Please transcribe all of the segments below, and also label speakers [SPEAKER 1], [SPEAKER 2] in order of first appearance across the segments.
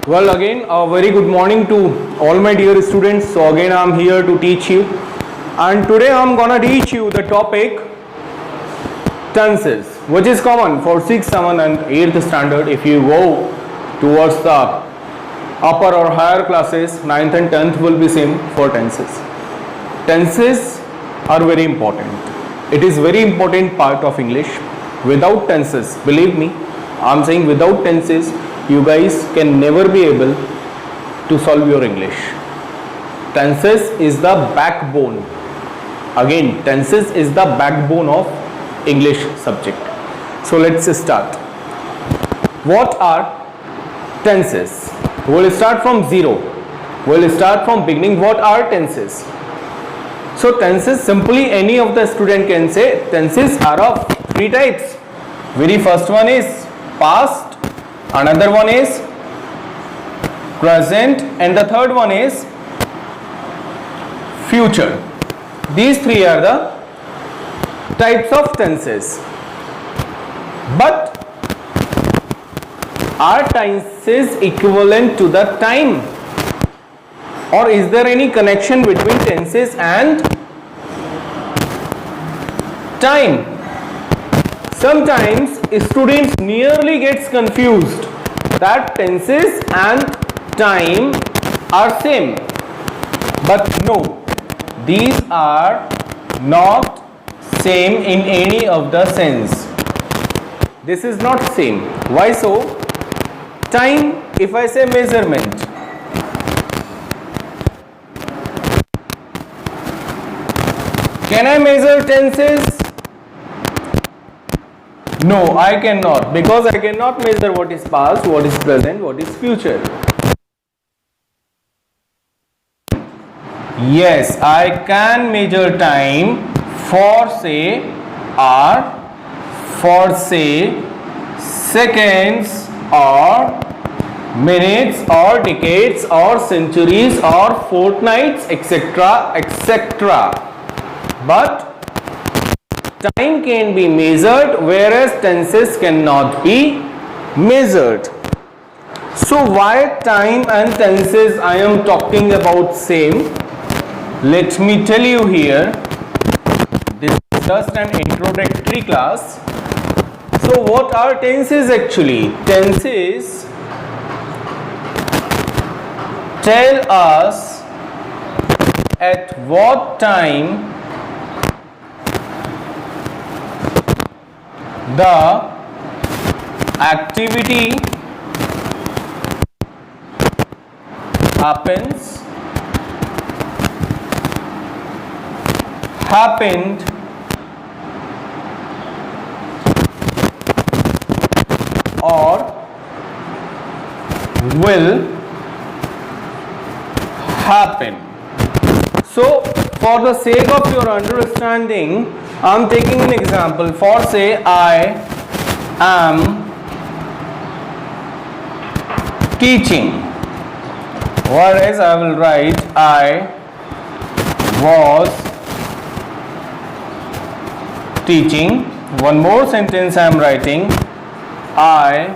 [SPEAKER 1] Well, again, a very good morning to all my dear students. So again, I'm here to teach you, and today I'm gonna teach you the topic tenses, which is common for 6th, 7th, and 8th standard. If you go towards the upper or higher classes, 9th and 10th will be same for tenses. Tenses are very important. It is very important part of English. Without tenses, believe me, I'm saying without tenses, you guys can never be able to solve your English. Tenses is the backbone. Again, tenses is the backbone of English subject. So let's start. What are tenses? We'll start from zero. We'll start from beginning. What are tenses? So tenses, simply any of the student can say tenses are of three types. Very first one is past, another one is present, and the third one is future. These three are the types of tenses. But are tenses equivalent to the time, or is there any connection between tenses and time? Sometimes students nearly gets confused that tenses and time are same, but no, these are not same in any of the sense. This is not same. Why so? Time, if I say measurement, can I measure tenses? No, I cannot, because I cannot measure what is past, what is present, what is future. Yes, I can measure time for say hour, for say seconds, or minutes, or decades, or centuries, or fortnights, etc., etc. But time can be measured, whereas tenses cannot be measured. So why time and tenses I am talking about same? Let me tell you here. This is just an introductory class. So what are tenses actually? Tenses tell us at what time the activity happened, or will happen. So for the sake of your understanding, I am taking an example. For say I am teaching, whereas I will write I was teaching. One more sentence I am writing, I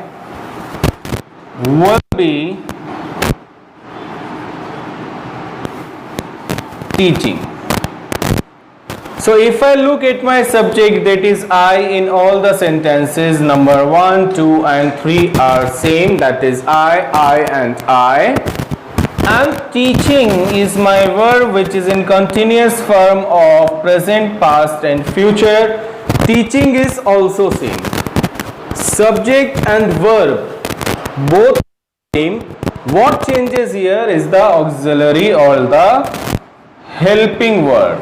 [SPEAKER 1] will be teaching. So if I look at my subject, that is I, in all the sentences, number 1, 2 and 3 are same, that is I and I. And teaching is my verb, which is in continuous form of present, past and future. Teaching is also same. Subject and verb both same. What changes here is the auxiliary or the helping word.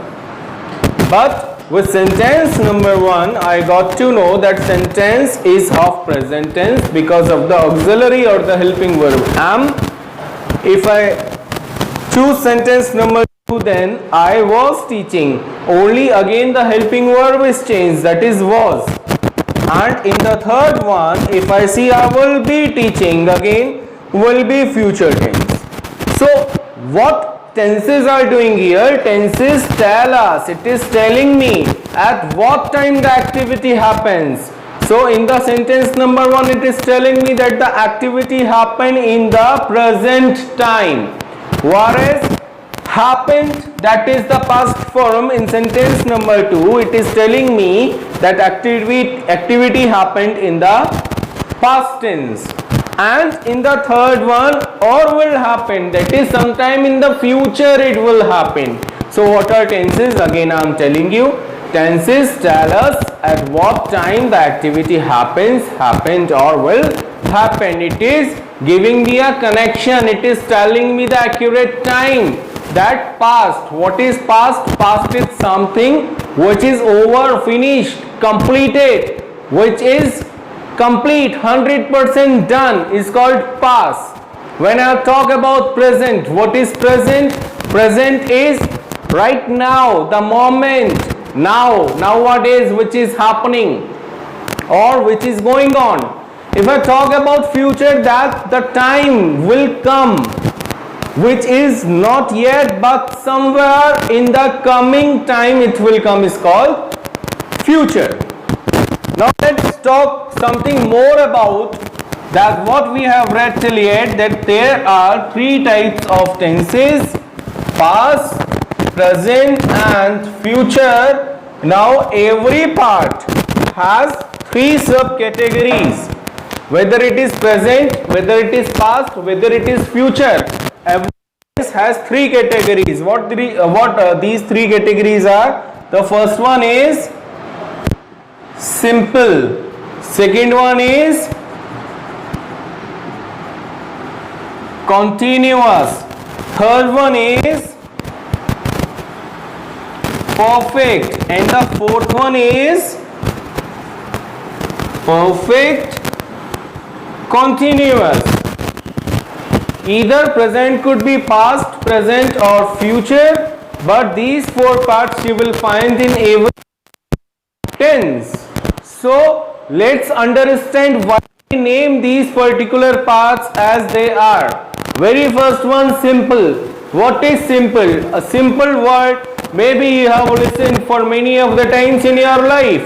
[SPEAKER 1] But with sentence number 1, I got to know that sentence is of present tense because of the auxiliary or the helping verb am. If I choose sentence number 2, then I was teaching. Only again the helping verb is changed, that is was. And in the third one, if I see I will be teaching, again will be future tense. So what tenses are doing here? Tenses tell us, it is telling me at what time the activity happens. So in the sentence number 1, it is telling me that the activity happened in the present time, whereas happened, that is the past form. In sentence number 2, it is telling me that activity happened in the past tense, and in the third one, or will happen, that is sometime in the future it will happen. So what are tenses? Again I am telling you, tenses tell us at what time the activity happens, happened, or will happen. It is giving me a connection, it is telling me the accurate time. That past, what is past? Past is something which is over, finished, completed, which is complete, 100% done, is called past. When I talk about present, what is present? Present is right now, the moment, now, nowadays, which is happening or which is going on. If I talk about future, that the time will come, which is not yet, but somewhere in the coming time it will come, is called future. Now let's talk something more about that what we have read till yet, that there are 3 types of tenses: past, present and future. Now every part has 3 subcategories, whether it is present, whether it is past, whether it is future. Every has 3 categories. What these 3 categories are? The first one is simple, second one is continuous, third one is perfect, and the fourth one is perfect continuous. Either present could be past, present or future, but these 4 parts you will find in every tense. So let's understand why we name these particular parts as they are. Very first one, simple. What is simple? A simple word, maybe you have listened for many of the times in your life.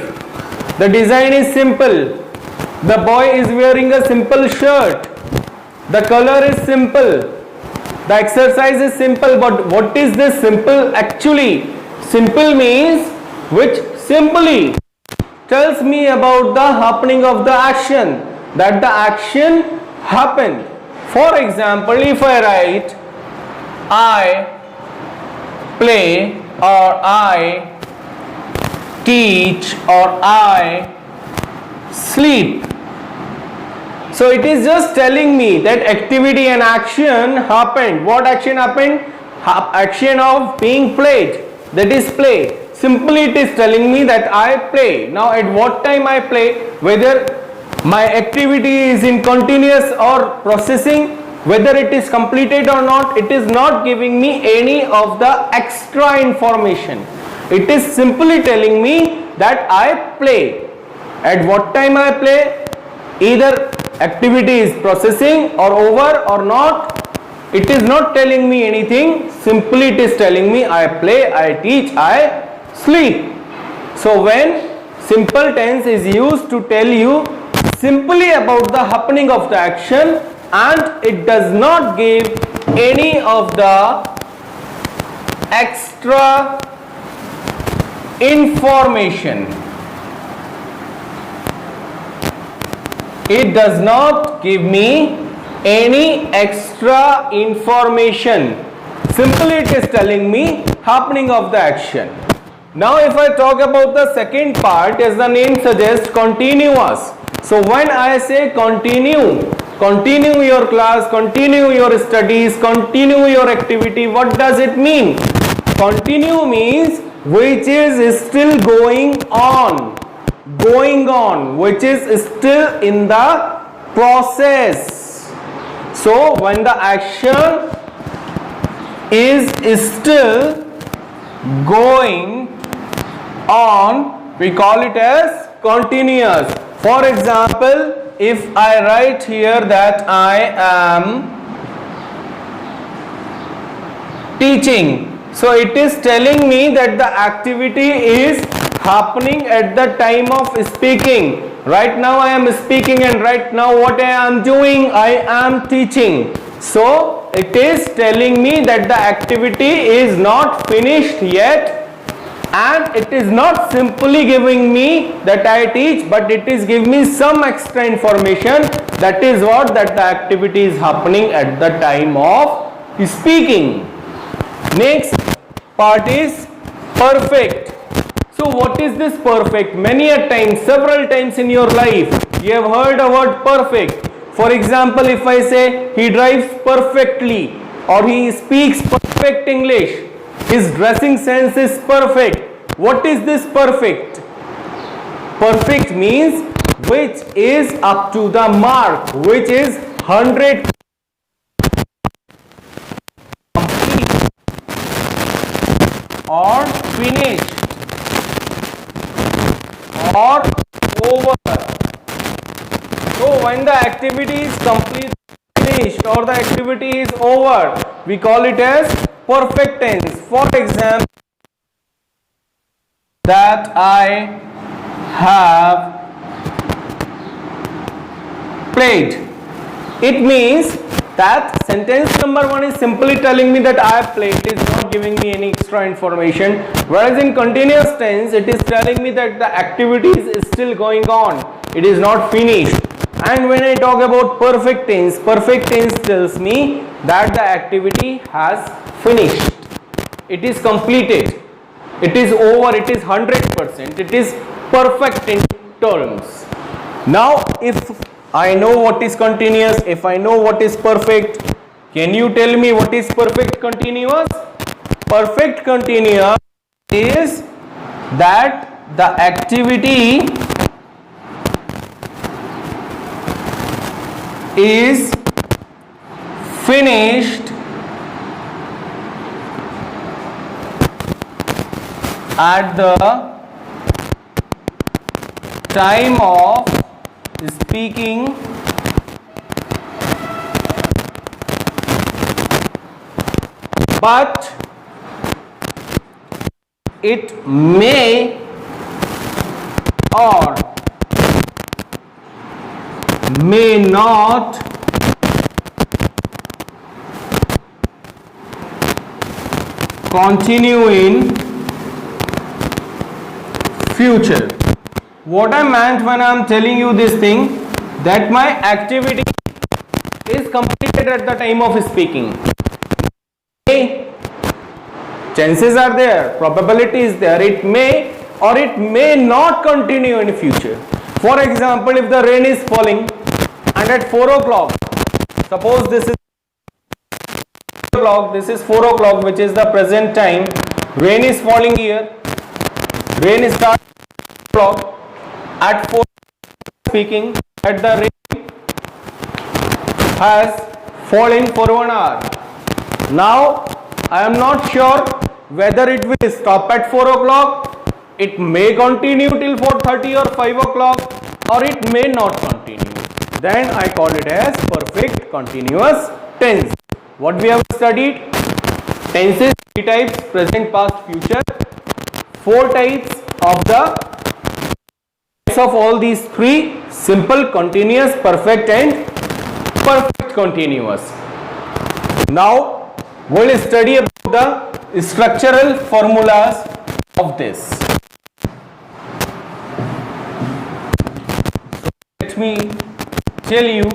[SPEAKER 1] The design is simple. The boy is wearing a simple shirt. The color is simple. The exercise is simple. But what is this simple actually? Simple means which simply tells me about the happening of the action, that the action happened. For example, if I write I play, or I teach, or I sleep. So it is just telling me that activity and action happened. What action happened? Action of being played, that is play. Simply it is telling me that I play. Now at what time I play, whether my activity is in continuous or processing, whether it is completed or not, it is not giving me any of the extra information. It is simply telling me that I play. At what time I play, either activity is processing or over or not, it is not telling me anything. Simply it is telling me I play, I teach, I sleep. So when simple tense is used to tell you simply about the happening of the action, and it does not give any of the extra information. It does not give me any extra information. Simply it is telling me happening of the action. Now if I talk about the second part, as the name suggests, continuous. So when I say continue your class, continue your studies, continue your activity, what does it mean? Continue means which is still going on, which is still in the process. So when the action is still going on, we call it as continuous. For example, if I write here that I am teaching, so it is telling me that the activity is happening at the time of speaking. Right now I am speaking, and right now what I am doing? I am teaching. So it is telling me that the activity is not finished yet, and it is not simply giving me that I teach, but it is giving me some extra information. That is what, that the activity is happening at the time of speaking. Next part is perfect. So what is this perfect? Many a time, several times in your life, you have heard a word perfect. For example, if I say he drives perfectly, or he speaks perfect English, his dressing sense is perfect. What is this perfect? Perfect means which is up to the mark, which is 100 complete or finished or over. So when the activity is complete, finished, or the activity is over, we call it as perfect tense. For example, that I have played. It means that sentence number 1 is simply telling me that I have played. It is not giving me any extra information. Whereas in continuous tense, it is telling me that the activity is still going on. It is not finished. And when I talk about perfect tense tells me that the activity has finished. It is completed. It is over. It is 100%. It is perfect in terms. Now, if I know what is continuous, if I know what is perfect, can you tell me what is perfect continuous? Perfect continuous is that the activity is finished at the time of speaking but it may or may not continue in future. What I meant when I am telling you this thing, that my activity is completed at the time of speaking. Chances are there, probability is there, it may or it may not continue in future. For example, if the rain is falling and at 4 o'clock, suppose this is 4 o'clock, which is the present time, rain is falling here, rain starts at 4 speaking, at the rain has fallen for 1 hour. Now I am not sure whether it will stop at 4 o'clock, it may continue till 4:30 or 5 o'clock, or it may not continue. Then I call it as perfect continuous tense. What we have studied? Tenses, 3 types: present, past, future. 4 types of the of all these 3: simple, continuous, perfect, and perfect continuous. Now we will study about the structural formulas of this. Let me tell you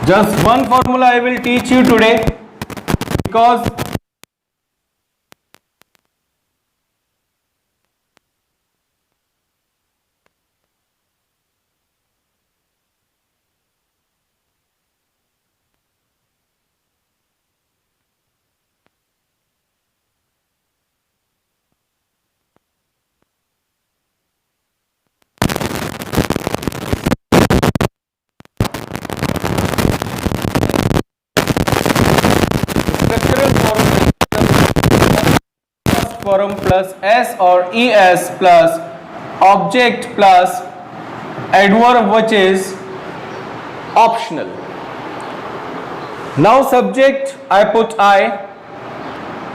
[SPEAKER 1] just one formula I will teach you today, because form plus s or es plus object plus adverb, which is optional. Now subject I put I,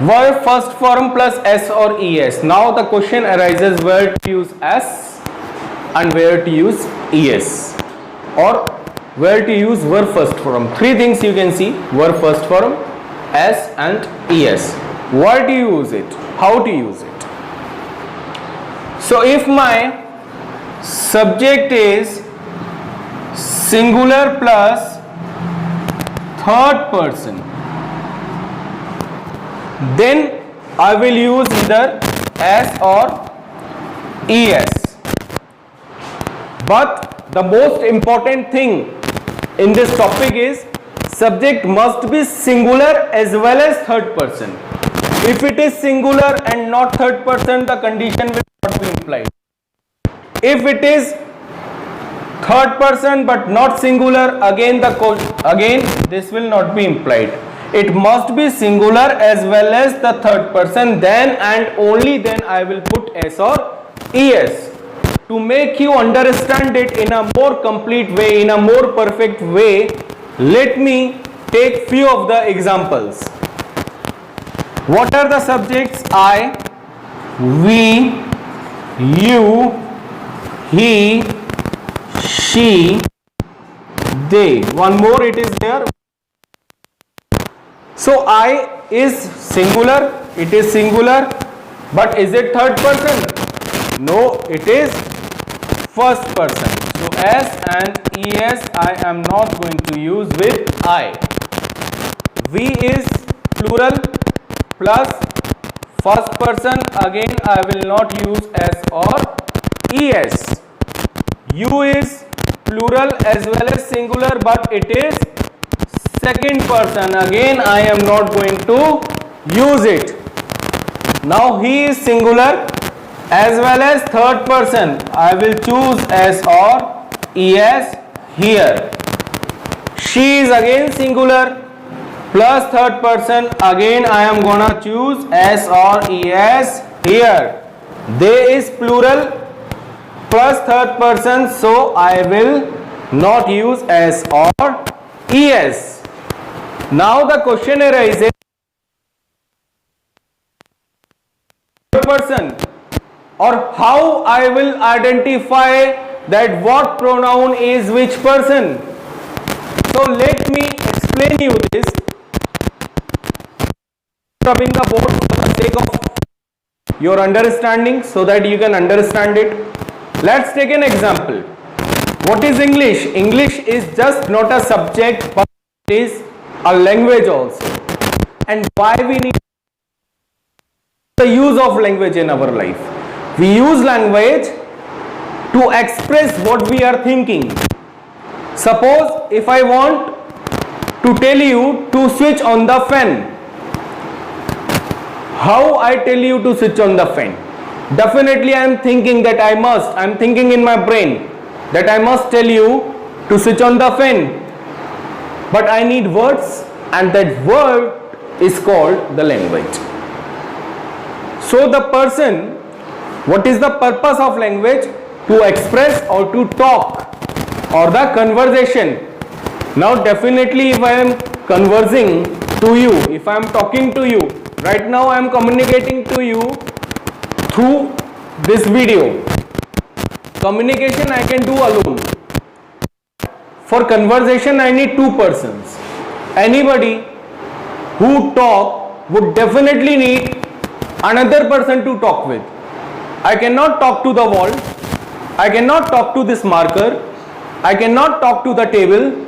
[SPEAKER 1] verb first form plus s or es. Now the question arises where to use s and where to use es, or where to use verb first form. Three things you can see: verb first form, s and es. Why to use it? How to use it? So if my subject is singular plus third person, then I will use either s or es. But the most important thing in this topic is subject must be singular as well as third person. If it is singular and not third person, the condition will not be implied. If it is third person but not singular, again this will not be implied. It must be singular as well as the third person, then and only then I will put s or es. To make you understand it in a more complete way, in a more perfect way, let me take few of the examples. What are the subjects? I, we, you, he, she, they. One more it is there. So I is singular, it is singular, but is it third person? No, it is first person. So s and es I am not going to use with I. We is plural plus first person, again I will not use s or es. You is plural as well as singular, but it is second person, again I am not going to use it. Now he is singular as well as third person, I will choose s or es here. She is again singular plus third person, again I am gonna choose s or es here. They is plural plus third person, so I will not use s or es. Now the question arises, person, or how I will identify that what pronoun is which person. So let me explain you this. Rubbing the board for the sake of your understanding so that you can understand it. Let's take an example. What is English? English is just not a subject, but it is a language also. And why we need the use of language in our life? We use language to express what we are thinking. Suppose if I want to tell you to switch on the fan, how I tell you to switch on the fan? Definitely I am thinking that I am thinking in my brain that I must tell you to switch on the fan. But I need words, and that word is called the language. So the person, what is the purpose of language? To express or to talk, or the conversation. Now definitely if I am conversing to you, if I am talking to you, right now I am communicating to you through this video. Communication I can do alone. For conversation I need two persons. Anybody who talk would definitely need another person to talk with. I cannot talk to the wall, I cannot talk to this marker, I cannot talk to the table.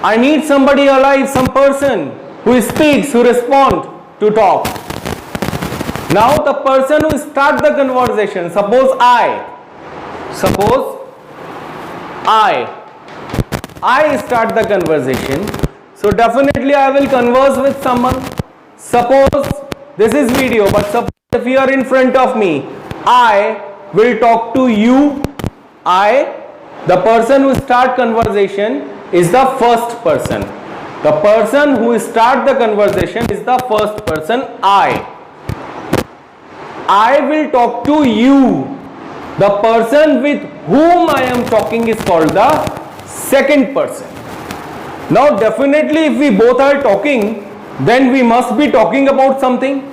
[SPEAKER 1] I need somebody alive, some person who speaks, who responds to talk. Now the person who start the conversation, suppose I start the conversation, so definitely I will converse with someone. Suppose this is video, but suppose if you are in front of me, I will talk to you. The person who start conversation is the first person. The person who start the conversation is the first person, I will talk to you. The person with whom I am talking is called the second person. Now definitely if we both are talking, then we must be talking about something.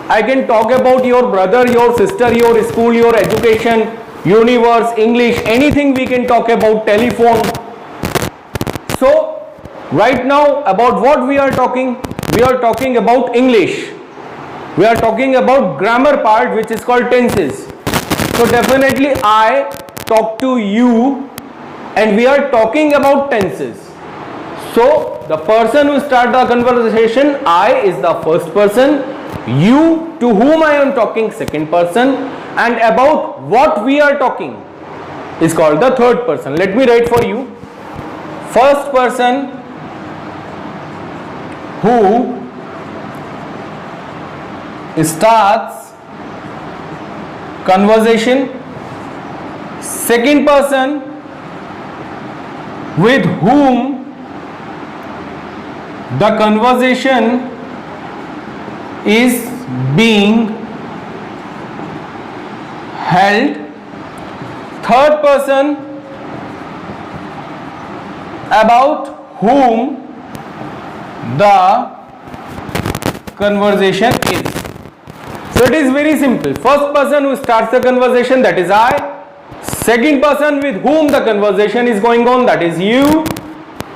[SPEAKER 1] I can talk about your brother, your sister, your school, your education, universe, English, anything we can talk about, telephone. So right now about what we are talking? We are talking about English. We are talking about grammar part, which is called tenses. So definitely I talk to you and we are talking about tenses. So the person who start the conversation, I is the first person, you to whom I am talking second person, and about what we are talking is called the third person. Let me write for you. First person who starts conversation, second person with whom the conversation is being held, third person about whom the conversation is. So it is very simple. First person who starts the conversation, that is I. Second person with whom the conversation is going on, that is you.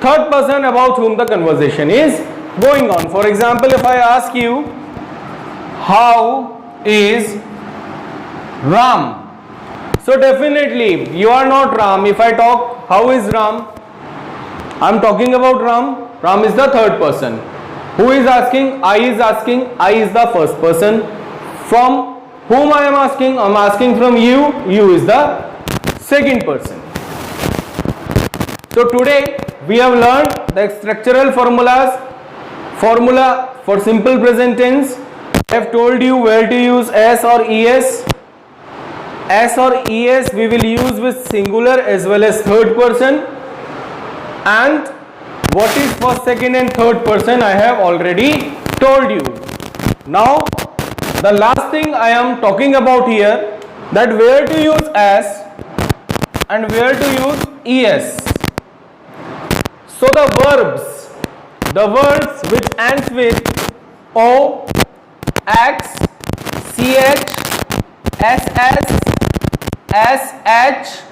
[SPEAKER 1] Third person about whom the conversation is going on. For example, if I ask you, how is Ram? So definitely you are not Ram. If I talk, how is Ram? I am talking about Ram. Ram is the third person. Who is asking? I is asking. I is the first person. From whom I am asking? I am asking from you. You is the second person. So today we have learned the structural formulas, formula for simple present tense. I have told you where to use S or ES. S or ES we will use with singular as well as third person, and what is first, second and third person I have already told you. Now the last thing I am talking about here, that where to use S and where to use ES. So the verbs which ends with O, X, CH, SS, SH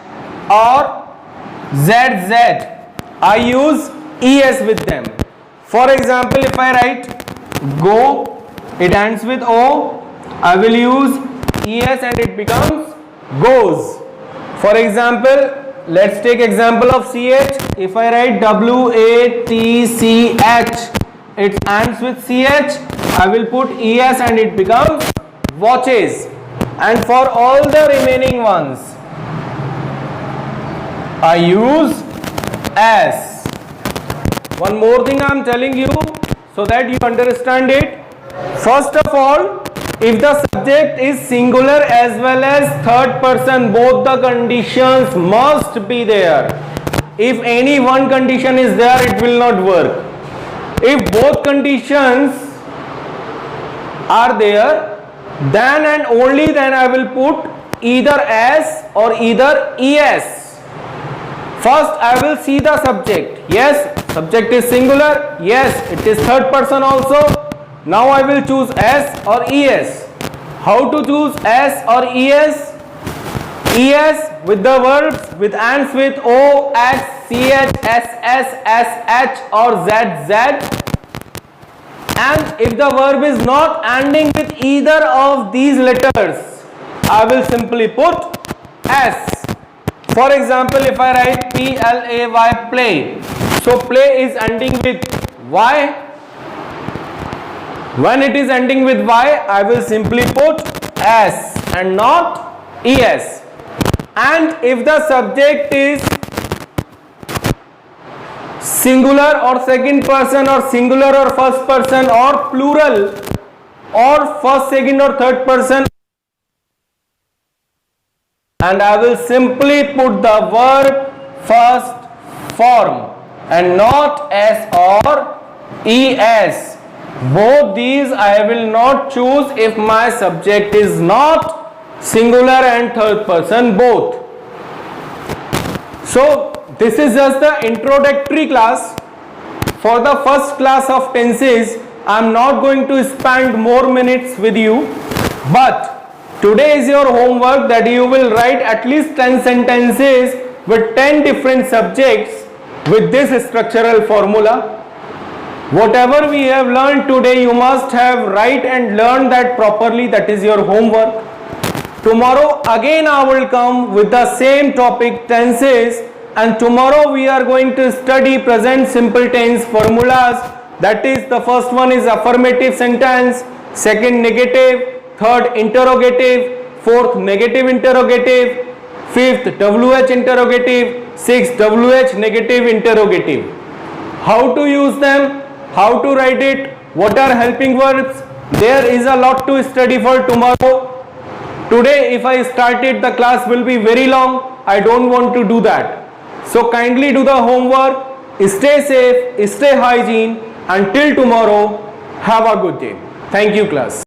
[SPEAKER 1] or ZZ, I use ES with them. For example, if I write go, it ends with O, I will use ES and it becomes goes. For example, let's take example of CH. If I write WATCH, it ends with CH, I will put ES and it becomes watches. And for all the remaining ones, I use S. One more thing I am telling you so that you understand it. First of all, if the subject is singular as well as third person, both the conditions must be there. If any one condition is there, it will not work. If both conditions are there, then and only then I will put either S or either ES. First I will see the subject. Yes, subject is singular. Yes, it is third person also. Now I will choose S or ES. How to choose S or ES? ES with the verbs with ends with O, X, CH, SS, SH or ZZ. And if the verb is not ending with either of these letters, I will simply put S. For example, if I write PLAY, play, so play is ending with Y. When it is ending with Y, I will simply put S and not ES. And if the subject is singular or second person or singular or first person or plural or first, second or third person, and I will simply put the verb first form and not S or ES. Both these I will not choose if my subject is not singular and third person both. So this is just the introductory class for the first class of tenses. I am not going to spend more minutes with you, but today is your homework that you will write at least 10 sentences with 10 different subjects with this structural formula. Whatever we have learned today, you must have write and learn that properly. That is your homework. Tomorrow again I will come with the same topic, tenses, and tomorrow we are going to study present simple tense formulas. That is, the first one is affirmative sentence, second negative, third interrogative, fourth negative interrogative, fifth WH interrogative, sixth WH negative interrogative. How to use them, how to write it, what are helping verbs, there is a lot to study for tomorrow. Today if I started, the class will be very long. I don't want to do that. So kindly do the homework, stay safe, stay hygiene. Until tomorrow, have a good day. Thank you, class.